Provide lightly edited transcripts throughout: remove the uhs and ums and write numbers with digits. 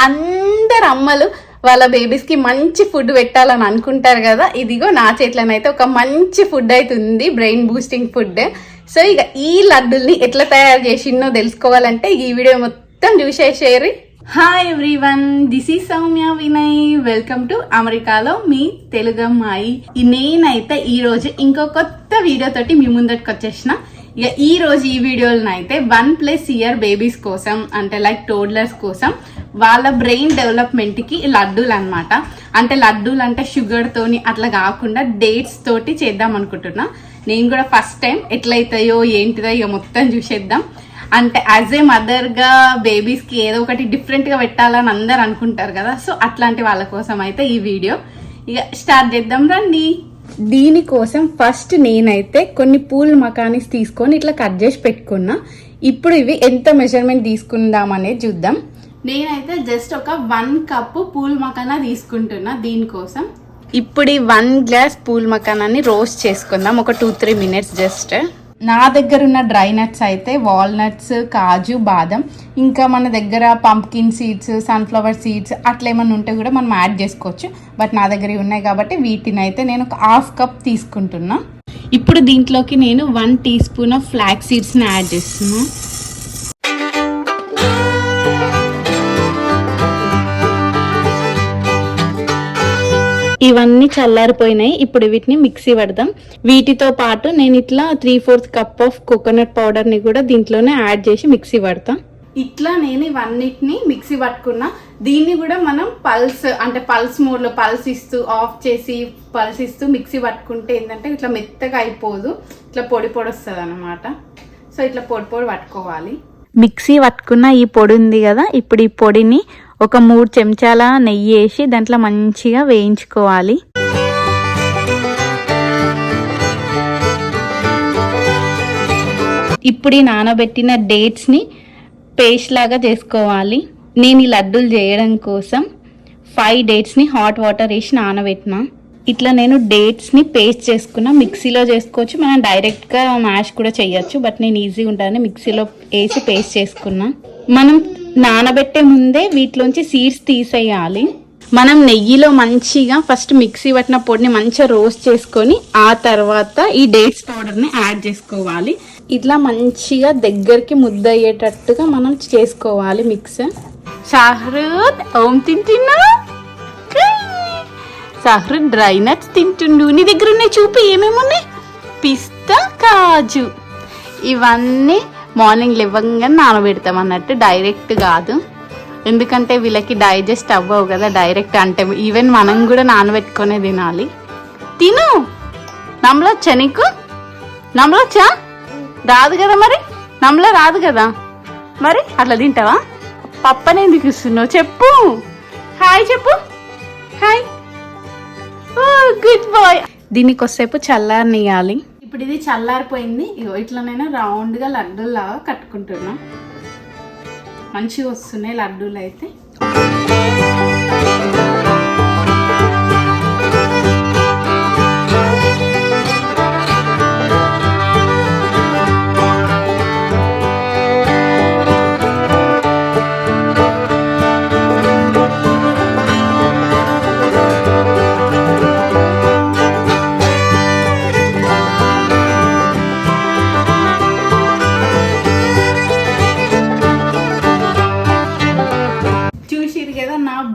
అందరు అమ్మలు వాళ్ళ బేబీస్ కి మంచి ఫుడ్ పెట్టాలని అనుకుంటారు కదా. ఇదిగో నా చేతిలోనైతే ఒక మంచి ఫుడ్ అయితే ఉంది, బ్రెయిన్ బూస్టింగ్ ఫుడ్. సో ఇక ఈ లడ్డుల్ని ఎట్లా తయారు చేసిందో తెలుసుకోవాలంటే ఈ వీడియో మొత్తం చూసేసేరి. Hi everyone, this is Soumya Vinay. Welcome to అమెరికాలో మీ తెలుగు అమ్మాయి. నేనైతే ఈ రోజు ఇంకో కొత్త వీడియో తోటి మీ ముందటికి వచ్చేసిన. ఇక ఈ రోజు ఈ వీడియోలో అయితే 1+ ఇయర్ బేబీస్ కోసం, అంటే లైక్ టోడ్లర్స్ కోసం వాళ్ళ బ్రెయిన్ డెవలప్మెంట్ కి లడ్డూలు అనమాట. అంటే లడ్డూలు అంటే షుగర్ తోని అట్లా కాకుండా డేట్స్ తోటి చేద్దాం అనుకుంటున్నా. నేను కూడా ఫస్ట్ టైం ఎట్లయితాయో ఏంటిదో ఇక మొత్తం చూసేద్దాం. అంటే యాజ్ ఏ మదర్ గా బేబీస్ కి ఏదో ఒకటి డిఫరెంట్ గా పెట్టాలని అందరు అనుకుంటారు కదా. సో అట్లాంటి వాళ్ళ కోసం అయితే ఈ వీడియో ఇక స్టార్ట్ చేద్దాం రండి. దీనికోసం ఫస్ట్ నేనైతే కొన్ని పూల్ మకానీస్ తీసుకొని ఇట్లా కట్ చేసి పెట్టుకున్నా. ఇప్పుడు ఇవి ఎంత మెజర్మెంట్ తీసుకుందాం అనేది చూద్దాం. నేనైతే జస్ట్ ఒక 1 కప్పు పూల్ మకానా తీసుకుంటున్నా దీనికోసం. ఇప్పుడు ఈ 1 గ్లాస్ పూల్ మకానాన్ని రోస్ట్ చేసుకుందాం ఒక 2-3 మినిట్స్ జస్ట్. నా దగ్గర ఉన్న డ్రై నట్స్ అయితే వాల్నట్స్, కాజు, బాదం, ఇంకా మన దగ్గర పంప్కిన్ సీడ్స్, సన్ఫ్లవర్ సీడ్స్ అట్లా ఏమన్నా ఉంటే కూడా మనం యాడ్ చేసుకోవచ్చు. బట్ నా దగ్గర ఉన్నాయి కాబట్టి వీటిని అయితే నేను ఒక 1/2 కప్ తీసుకుంటున్నా. ఇప్పుడు దీంట్లోకి నేను 1 టీ స్పూన్ ఆఫ్ ఫ్లాక్స్ సీడ్స్ని యాడ్ చేస్తున్నా. ఇవన్నీ చల్లారిపోయినాయి. ఇప్పుడు వీటిని మిక్సీ పడదాం. వీటితో పాటు నేను ఇట్లా 3/4 కప్ ఆఫ్ కోకోనట్ పౌడర్ ని కూడా దీంట్లోనే యాడ్ చేసి మిక్సీ పడతాం. ఇట్లా నేను ఇవన్నిటిని మిక్సీ పట్టుకున్నా. దీన్ని కూడా మనం పల్స్ మోడ్ లో పల్స్ ఇస్తూ ఆఫ్ చేసి పల్స్ ఇస్తూ మిక్సీ పట్టుకుంటే ఏంటంటే ఇట్లా మెత్తగా అయిపోదు, ఇట్లా పొడి పొడి వస్తుంది అనమాట. సో ఇట్లా పొడి పొడి పట్టుకోవాలి. మిక్సీ పట్టుకున్న ఈ పొడి ఉంది కదా, ఇప్పుడు ఈ పొడిని ఒక 3 చెంచాల నెయ్యి వేసి దాంట్లో మంచిగా వేయించుకోవాలి. ఇప్పుడు ఈ నానబెట్టిన డేట్స్ ని పేస్ట్ లాగా చేసుకోవాలి. నేను ఈ లడ్డూలు చేయడం కోసం 5 డేట్స్ ని హాట్ వాటర్ వేసి నానబెట్టిన. ఇట్లా నేను డేట్స్ ని పేస్ట్ చేసుకున్నా. మిక్సీలో చేసుకోవచ్చు, మనం డైరెక్ట్ గా మ్యాష్ కూడా చేయొచ్చు. బట్ నేను ఈజీగా ఉంటానని మిక్సీలో వేసి పేస్ట్ చేసుకున్నా. మనం నానబెట్టే ముందే వీటిలోంచి సీడ్స్ తీసేయాలి. మనం నెయ్యిలో మంచిగా ఫస్ట్ మిక్సీ పట్టిన పొడిని మంచిగా రోస్ట్ చేసుకొని ఆ తర్వాత ఈ డేట్స్ పౌడర్ ని యాడ్ చేసుకోవాలి. ఇట్లా మంచిగా దగ్గరికి ముద్ద అయ్యేటట్టుగా మనం చేసుకోవాలి మిక్స్. షాహ్రూద్ ఓం తింటున్నా, షాహ్రూద్ డ్రై నట్స్ తింటుండు. నీ దగ్గర ఉన్నాయి చూపి, ఏమేమి ఉన్నాయి? పిస్తా, కాజు, ఇవన్నీ మార్నింగ్ లేవగానే నానబెడతాం అన్నట్టు, డైరెక్ట్ కాదు. ఎందుకంటే వీళ్ళకి డైజెస్ట్ అవ్వవు కదా డైరెక్ట్. అంటే ఈవెన్ మనం కూడా నానబెట్టుకునే తినాలి. తిను. నమ్మలొచ్చా నీకు? నమ్మలొచ్చా? రాదు కదా మరి, నమ్మలో రాదు కదా మరి. అట్లా తింటావా? పప్పని ఎందుకు ఇస్తున్నావు చెప్పు. హాయ్ చెప్పు, హాయ్. Good bye. దీనికి కొద్దిసేపు చల్లారనియాలి. ఇప్పుడు ఇది చల్లారిపోయింది. ఇట్లా నేను రౌండ్ గా లడ్డూలాగా కట్టుకుంటున్నా. మంచిగా వస్తున్నాయి లడ్డూలు అయితే.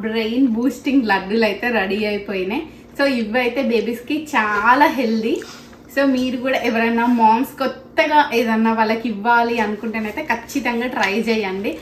బ్రెయిన్ బూస్టింగ్ లడ్డూలు అయితే రెడీ అయిపోయినాయి. సో ఇవైతే బేబీస్ కి చాలా హెల్దీ. సో మీరు కూడా ఎవరైనా మామ్స్ కొత్తగా ఏదన్నా వాళ్ళకి ఇవ్వాలి అనుకుంటేనైతే ఖచ్చితంగా ట్రై చేయండి.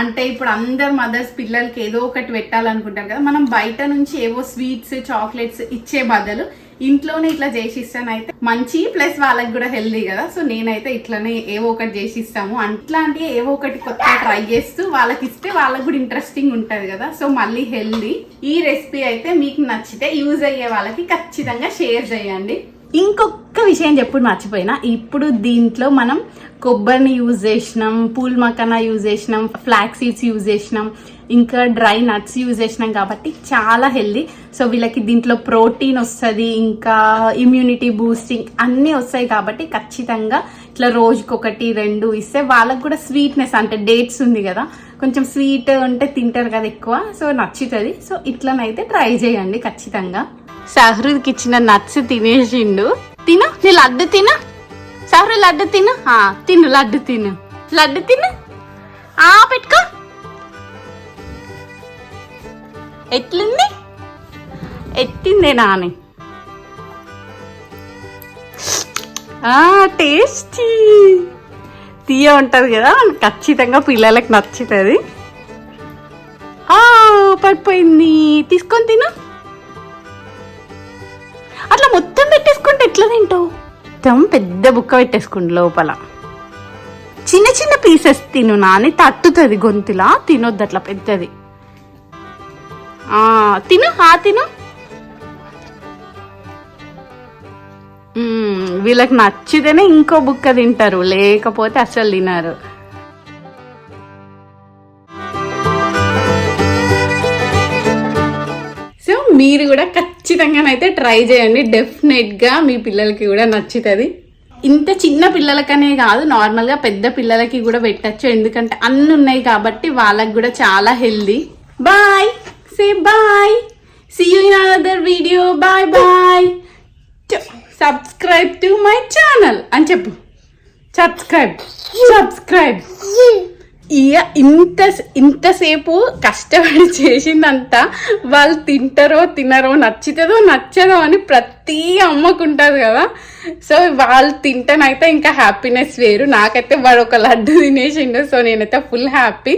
అంటే ఇప్పుడు అందరు మదర్స్ పిల్లలకి ఏదో ఒకటి పెట్టాలనుకుంటారు కదా. మనం బయట నుంచి ఏవో స్వీట్స్, చాక్లెట్స్ ఇచ్చే బదులు ఇంట్లోనే ఇట్లా చేసిస్తానైతే మంచి, ప్లస్ వాళ్ళకి కూడా హెల్దీ కదా. సో నేనైతే ఇట్లానే ఏవో ఒకటి చేసిస్తాము. అట్లాంటివి ఏవో ఒకటి కొత్త ట్రై చేస్తూ వాళ్ళకి ఇస్తే వాళ్ళకి కూడా ఇంట్రెస్టింగ్ ఉంటది కదా. సో మళ్ళీ హెల్దీ. ఈ రెసిపీ అయితే మీకు నచ్చితే యూజ్ అయ్యే వాళ్ళకి ఖచ్చితంగా షేర్ చేయండి. ఇంకొక విషయం చెప్పుడు మర్చిపోయినా, ఇప్పుడు దీంట్లో మనం కొబ్బరిని యూజ్ చేసినాం, పూల్ మకానా యూజ్ చేసినాం, ఫ్లాక్ సీడ్స్ యూజ్ చేసినాం, ఇంకా డ్రై నట్స్ యూజ్ చేసినాం కాబట్టి చాలా హెల్దీ. సో వీళ్ళకి దీంట్లో ప్రోటీన్ వస్తుంది, ఇంకా ఇమ్యూనిటీ బూస్టింగ్ అన్నీ వస్తాయి కాబట్టి ఖచ్చితంగా ఇట్లా రోజుకొకటి 2 ఇస్తే వాళ్ళకి కూడా స్వీట్నెస్, అంటే డేట్స్ ఉంది కదా కొంచెం స్వీట్ ఉంటే తింటారు కదా ఎక్కువ, సో నచ్చుతుంది. సో ఇట్లనైతే ట్రై చేయండి ఖచ్చితంగా. సహృద్కి ఇచ్చిన నట్స్ తినేసిండు. తిను, నీ లడ్డు తిను. సహృ లడ్డు తిను. తిను లడ్డు తిను, లడ్డు తిను. పెట్టుకో. ఎట్లుంది? ఎట్టిందే నాని. టేస్టీ తీయ ఉంటుంది కదా, ఖచ్చితంగా పిల్లలకి నచ్చుతుంది. పడిపోయింది, తీసుకొని తిను. అట్లా మొత్తం పెట్టేసుకుంటే ఎట్లా తింటావు? మొత్తం పెద్ద బుక్క పెట్టేసుకుంటు లోపల. చిన్న చిన్న పీసెస్ తిను నాని, తట్టుతుంది గొంతులా. తినొద్దు అట్లా పెద్దది. తిను, తిను. వీళ్ళకి నచ్చితేనే ఇంకో బుక్క తింటారు, లేకపోతే అసలు తినరు. సో మీరు కూడా ఖచ్చితంగానైతే ట్రై చేయండి, డెఫినెట్గా మీ పిల్లలకి కూడా నచ్చుతుంది. ఇంత చిన్న పిల్లలకనే కాదు, నార్మల్గా పెద్ద పిల్లలకి కూడా పెట్టచ్చు, ఎందుకంటే అన్నీ ఉన్నాయి కాబట్టి వాళ్ళకి కూడా చాలా healthy. Bye, say bye, see you in another video. Bye bye. Subscribe to my channel అని చెప్పు. సబ్స్క్రైబ్. ఇంతసేపు కష్టపడి చేసిందంతా వాళ్ళు తింటారో తినరో, నచ్చుతుందో నచ్చదో అని ప్రతి అమ్మకుంటుంది కదా. సో వాళ్ళు తింటానైతే ఇంకా హ్యాపీనెస్ వేరు. నాకైతే వాడు ఒక లడ్డు తినేసిండు, సో నేనైతే ఫుల్ హ్యాపీ.